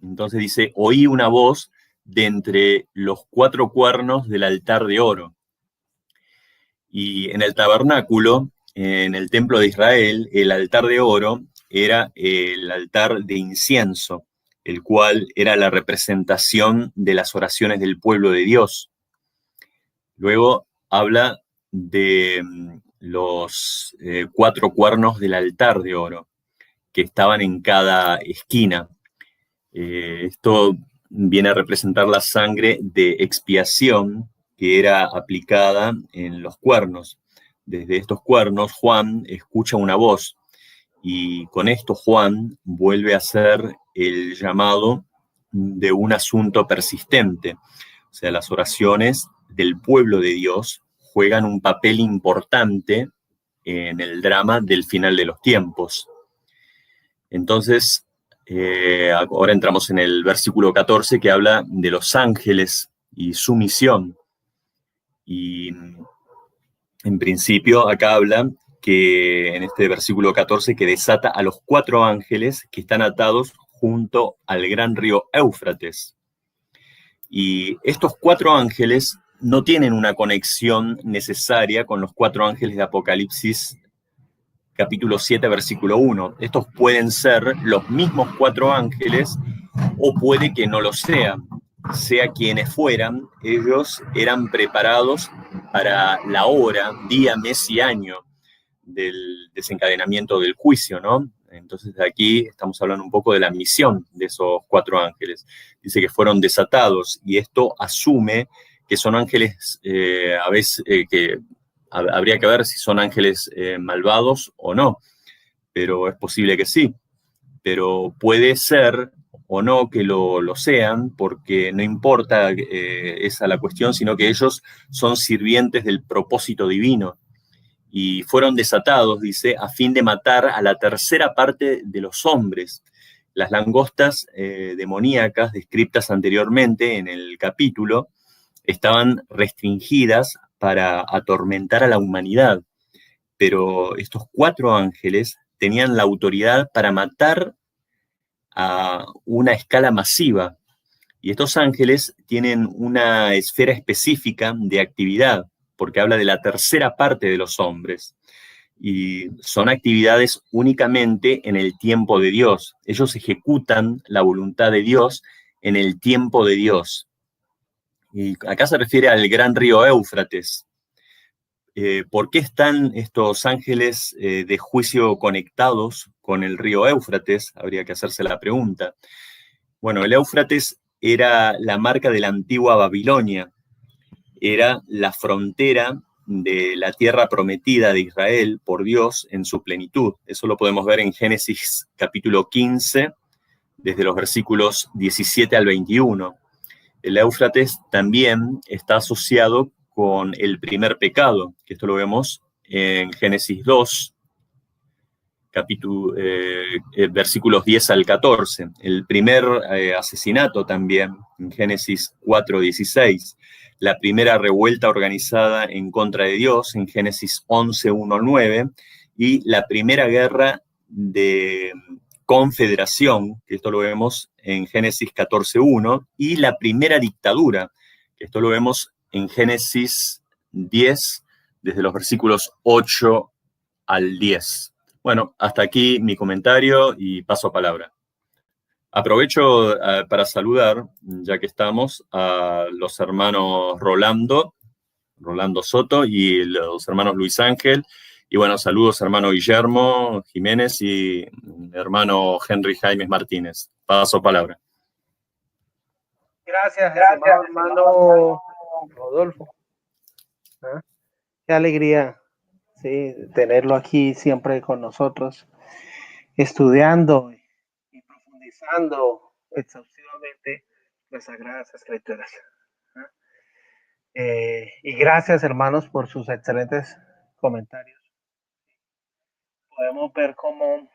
Entonces dice, oí una voz de entre los 4 cuernos del altar de oro. Y en el tabernáculo, en el templo de Israel, el altar de oro era el altar de incienso, el cual era la representación de las oraciones del pueblo de Dios. Luego habla de los 4 cuernos del altar de oro, que estaban en cada esquina. Esto viene a representar la sangre de expiación que era aplicada en los cuernos. Desde estos cuernos, Juan escucha una voz y con esto Juan vuelve a hacer el llamado de un asunto persistente, O sea, las oraciones del pueblo de Dios juegan un papel importante en el drama del final de los tiempos. Entonces, ahora entramos en el versículo 14 que habla de los ángeles y su misión. Y en principio acá habla que en este versículo 14 que desata a los 4 ángeles que están atados junto al gran río Éufrates. Y estos 4 ángeles no tienen una conexión necesaria con los 4 ángeles de Apocalipsis capítulo 7, versículo 1. Estos pueden ser los mismos 4 ángeles o puede que no lo sean. Sea quienes fueran, ellos eran preparados para la hora, día, mes y año del desencadenamiento del juicio, ¿no? Entonces aquí estamos hablando un poco de la misión de esos 4 ángeles. Dice que fueron desatados y esto asume que son ángeles a veces que habría que ver si son ángeles malvados o no, pero es posible que sí. Pero puede ser o no que lo sean, porque no importa esa la cuestión, sino que ellos son sirvientes del propósito divino. Y fueron desatados, dice, a fin de matar a la tercera parte de los hombres. Las langostas demoníacas descritas anteriormente en el capítulo estaban restringidas para atormentar a la humanidad, pero estos 4 ángeles tenían la autoridad para matar a una escala masiva, y estos ángeles tienen una esfera específica de actividad, porque habla de la tercera parte de los hombres, y son actividades únicamente en el tiempo de Dios. Ellos ejecutan la voluntad de Dios en el tiempo de Dios. Y acá se refiere al gran río Éufrates. ¿Por qué están estos ángeles de juicio conectados con el río Éufrates? Habría que hacerse la pregunta. Bueno, el Éufrates era la marca de la antigua Babilonia, era la frontera de la tierra prometida de Israel por Dios en su plenitud. Eso lo podemos ver en Génesis capítulo 15, desde los versículos 17 al 21. El Éufrates también está asociado con el primer pecado, que esto lo vemos en Génesis 2, versículos 10 al 14. El primer asesinato también, en Génesis 4, 16. La primera revuelta organizada en contra de Dios, en Génesis 11, 1 al 9. Y la primera guerra de confederación, que esto lo vemos en Génesis 14, 1. Y la primera dictadura, que esto lo vemos en Génesis 10, desde los versículos 8 al 10. Bueno, hasta aquí mi comentario y paso a palabra. Aprovecho para saludar, ya que estamos, a los hermanos Rolando Soto y los hermanos Luis Ángel. Y bueno, saludos hermano Guillermo Jiménez y hermano Henry Jaimes Martínez. Paso a palabra. Gracias, hermano Rodolfo. ¿Ah? Qué alegría, sí, tenerlo aquí siempre con nosotros, estudiando y profundizando exhaustivamente las Sagradas Escrituras. ¿Ah? Y gracias, hermanos, por sus excelentes comentarios. Podemos ver cómo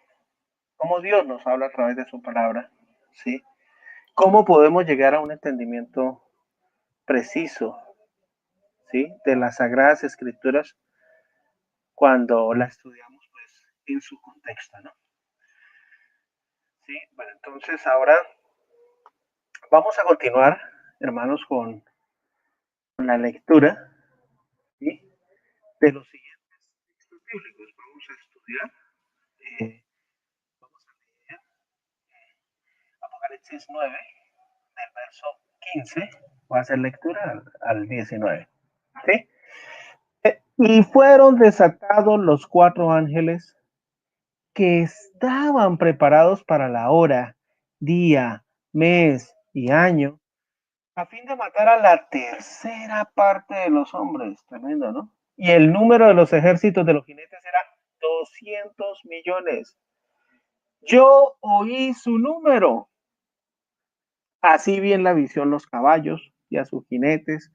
Dios nos habla a través de su palabra, ¿sí? Cómo podemos llegar a un entendimiento preciso, ¿sí?, de las Sagradas Escrituras cuando la estudiamos, pues, en su contexto, ¿no? Sí, bueno, entonces ahora vamos a continuar, hermanos, con la lectura, ¿sí?, de los siguientes textos bíblicos. Vamos a estudiar, vamos a leer Apocalipsis 9, del verso 15, voy a hacer lectura al 19, ¿sí? Y fueron desatados los 4 ángeles que estaban preparados para la hora, día, mes y año, a fin de matar a la tercera parte de los hombres. Tremendo, ¿no? Y el número de los ejércitos de los jinetes era 200 millones. Yo oí su número. Así vi en la visión los caballos, y a sus jinetes,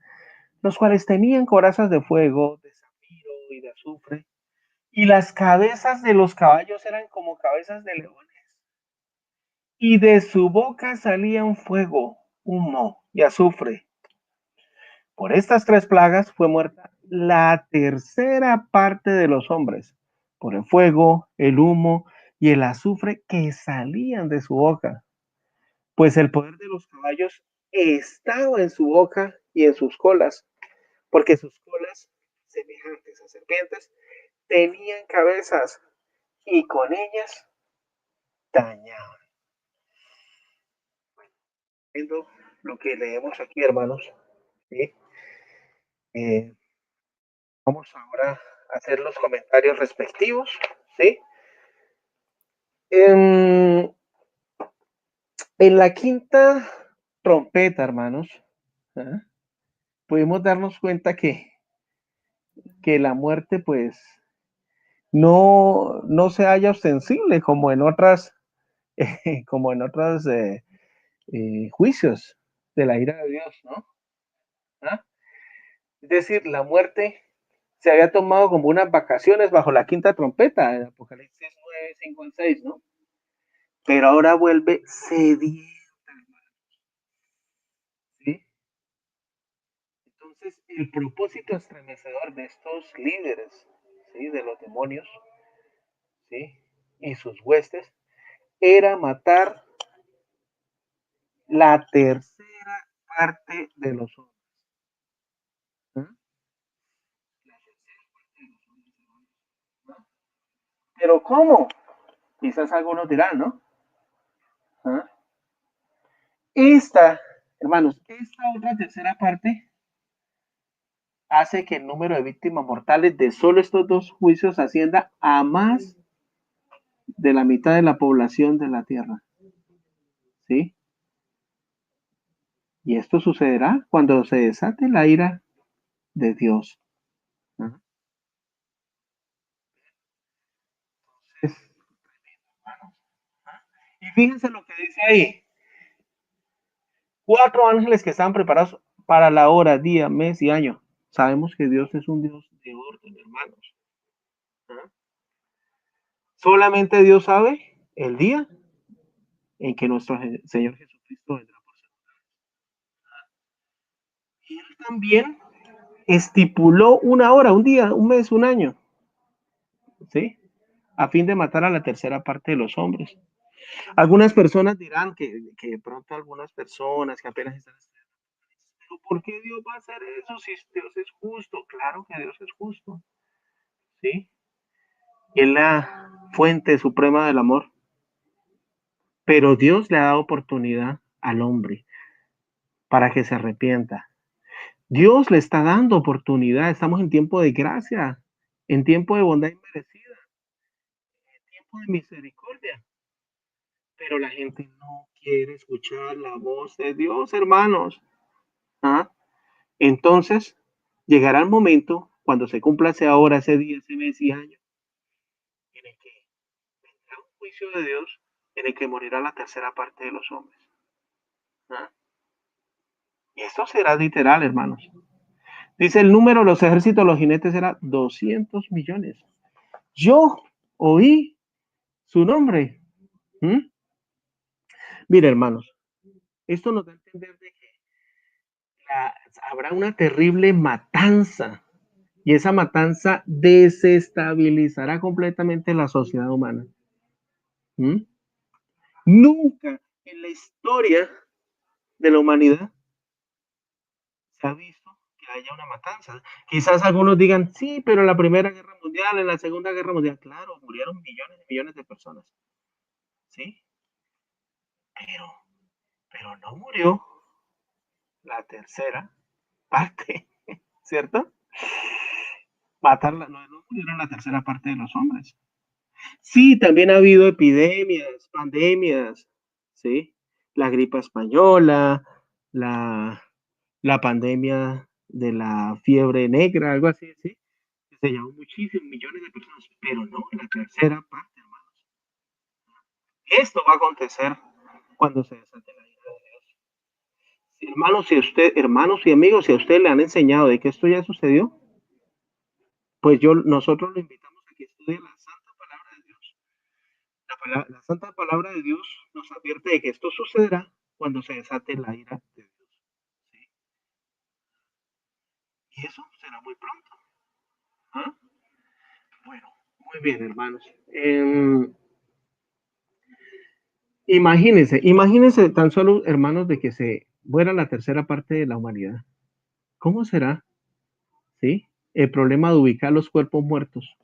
los cuales tenían corazas de fuego, de zafiro y de azufre, y las cabezas de los caballos eran como cabezas de leones, y de su boca salían fuego, humo y azufre. Por estas 3 plagas fue muerta la tercera parte de los hombres, por el fuego, el humo y el azufre que salían de su boca, pues el poder de los caballos estaba en su boca y en sus colas, porque sus colas, semejantes a serpientes, tenían cabezas y con ellas dañaban. Viendo lo que leemos aquí, hermanos, ¿sí? Eh, Vamos ahora a hacer los comentarios respectivos, ¿sí? En, en la quinta trompeta, hermanos, ¿eh? Pudimos darnos cuenta que la muerte, pues, no se halla ostensible como en otros juicios de la ira de Dios, ¿no? ¿Ah? Es decir, la muerte se había tomado como unas vacaciones bajo la quinta trompeta, en Apocalipsis 9, 5 al 6, ¿no? Pero ahora vuelve sedienta, ¿sí? Entonces, el propósito estremecedor de estos líderes, ¿sí? De los demonios, ¿sí? Y sus huestes, era matar la tercera parte de los hombres. ¿Ah? Pero ¿cómo? Quizás algunos dirán, ¿no? ¿Ah? Hermanos, esta otra tercera parte hace que el número de víctimas mortales de solo estos 2 juicios ascienda a más de la mitad de la población de la tierra. ¿Sí? Y esto sucederá cuando se desate la ira de Dios. ¿No? Entonces, y fíjense lo que dice ahí. 4 ángeles que estaban preparados para la hora, día, mes y año. Sabemos que Dios es un Dios de orden, hermanos. ¿No? Solamente Dios sabe el día en que nuestro Señor Jesucristo vendrá por segunda vez. Y Él también estipuló una hora, un día, un mes, un año, ¿sí? A fin de matar a la tercera parte de los hombres. Algunas personas dirán que de pronto algunas personas que apenas están estudiando, pero ¿por qué Dios va a hacer eso si Dios es justo? Claro que Dios es justo, ¿sí? Es la fuente suprema del amor, pero Dios le ha dado oportunidad al hombre para que se arrepienta. Dios le está dando oportunidad, estamos en tiempo de gracia, en tiempo de bondad inmerecida, en tiempo de misericordia, pero la gente no quiere escuchar la voz de Dios, hermanos. ¿Ah? Entonces, llegará el momento, cuando se cumpla ese hora, ese día, ese mes y año, en el que vendrá un juicio de Dios, en el que morirá la tercera parte de los hombres. ¿Ah? Y esto será literal, hermanos. Dice el número de los ejércitos, los jinetes era 200 millones. Yo oí su nombre. ¿Mm? Mire, hermanos, esto nos da a entender de que habrá una terrible matanza y esa matanza desestabilizará completamente la sociedad humana. ¿Mm? Nunca en la historia de la humanidad se ha visto que haya una matanza. Quizás algunos digan, sí, pero en la Primera Guerra Mundial, en la Segunda Guerra Mundial, claro, murieron millones y millones de personas. ¿Sí? Pero, pero no murió la tercera parte, ¿cierto? Matarla, no murieron la tercera parte de los hombres. Sí, también ha habido epidemias, pandemias, ¿sí? La gripa española, la, la pandemia de la fiebre negra, algo así, ¿sí? Que se llevó muchísimos millones de personas, pero no la tercera parte, hermanos. Esto va a acontecer cuando se desate la ira de Dios. hermanos y amigos, si a usted le han enseñado de que esto ya sucedió, pues nosotros lo invitamos a que estudie la santa palabra de Dios. La santa palabra de Dios nos advierte de que esto sucederá cuando se desate la ira de Dios. ¿Sí? Y eso será muy pronto. ¿Ah? Bueno, muy bien, hermanos. Imagínense tan solo, hermanos, de que se muera la tercera parte de la humanidad. ¿Cómo será? ¿Sí? El problema de ubicar los cuerpos muertos,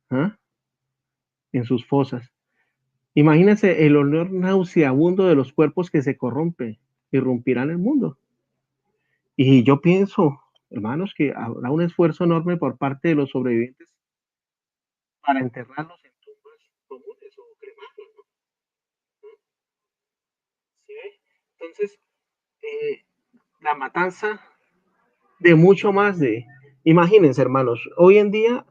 ¿ah?, en sus fosas. Imagínense el olor nauseabundo de los cuerpos que se corrompen, irrumpirán el mundo. Y yo pienso, hermanos, que habrá un esfuerzo enorme por parte de los sobrevivientes para enterrarlos en tumbas comunes o cremarlos, ¿no? ¿Sí? Entonces, la matanza de mucho más de... Imagínense, hermanos, hoy en día,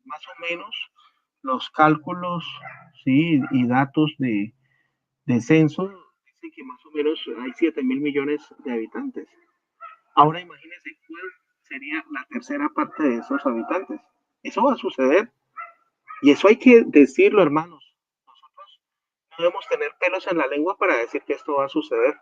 más o menos, los cálculos, ¿sí?, y datos de censo dicen que más o menos hay 7.000 millones de habitantes. Ahora imagínense cuál sería la tercera parte de esos habitantes. Eso va a suceder. Y eso hay que decirlo, hermanos. Nosotros no debemos tener pelos en la lengua para decir que esto va a suceder.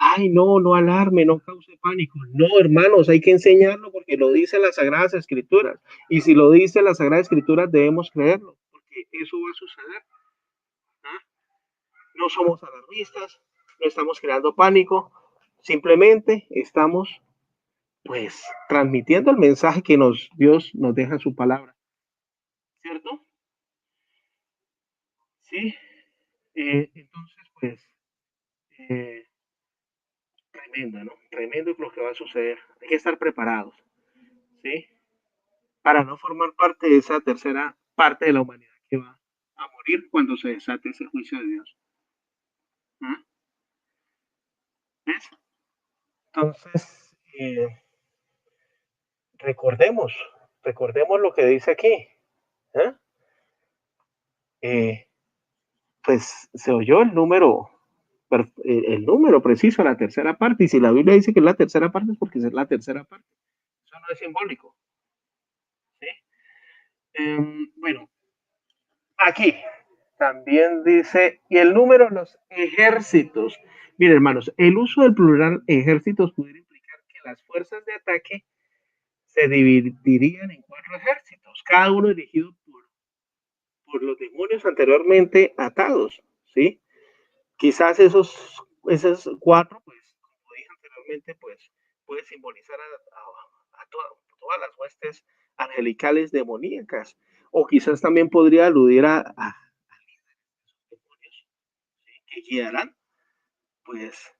Ay, no, no alarme, no cause pánico. No, hermanos, hay que enseñarlo porque lo dicen las Sagradas Escrituras. Y si lo dicen las Sagradas Escrituras, debemos creerlo, porque eso va a suceder. ¿Ah? No somos alarmistas, no estamos creando pánico, simplemente estamos, pues, transmitiendo el mensaje que Dios nos deja en su palabra. ¿Cierto? Sí. Entonces, pues, tremendo, ¿no? Tremendo lo que va a suceder. Hay que estar preparados, ¿sí? Para no formar parte de esa tercera parte de la humanidad que va a morir cuando se desate ese juicio de Dios. ¿Ah? ¿Ves? Entonces, recordemos lo que dice aquí. ¿Eh? Pues se oyó el número preciso, la tercera parte. Y si la Biblia dice que es la tercera parte, es porque es la tercera parte. Eso no es simbólico. ¿Sí? Bueno, aquí también dice, y el número de los ejércitos. Miren, hermanos, el uso del plural ejércitos pudiera implicar que las fuerzas de ataque se dividirían en 4 ejércitos, cada uno dirigido por los demonios anteriormente atados, ¿sí? Quizás esos 4, pues, como dije anteriormente, pues, puede simbolizar a todas las huestes angelicales demoníacas, o quizás también podría aludir a demonios, ¿sí?, que guiarán, pues,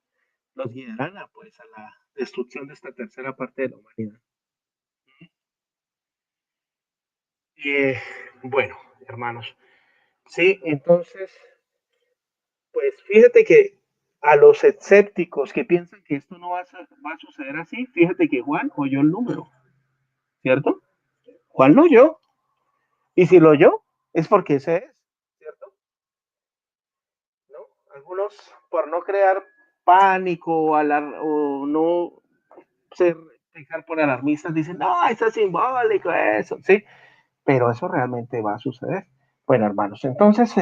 los guiarán a la destrucción de esta tercera parte de la humanidad. Bueno, hermanos, sí, entonces, pues fíjate que a los escépticos que piensan que esto no va a suceder así, fíjate que Juan oyó el número, ¿cierto? Juan lo oyó. Y si lo oyó, es porque ese es, ¿cierto? ¿No? Algunos, por no crear pánico o no dejar por alarmistas, dicen, no, eso es simbólico, eso, ¿sí? Pero eso realmente va a suceder. Bueno, hermanos, entonces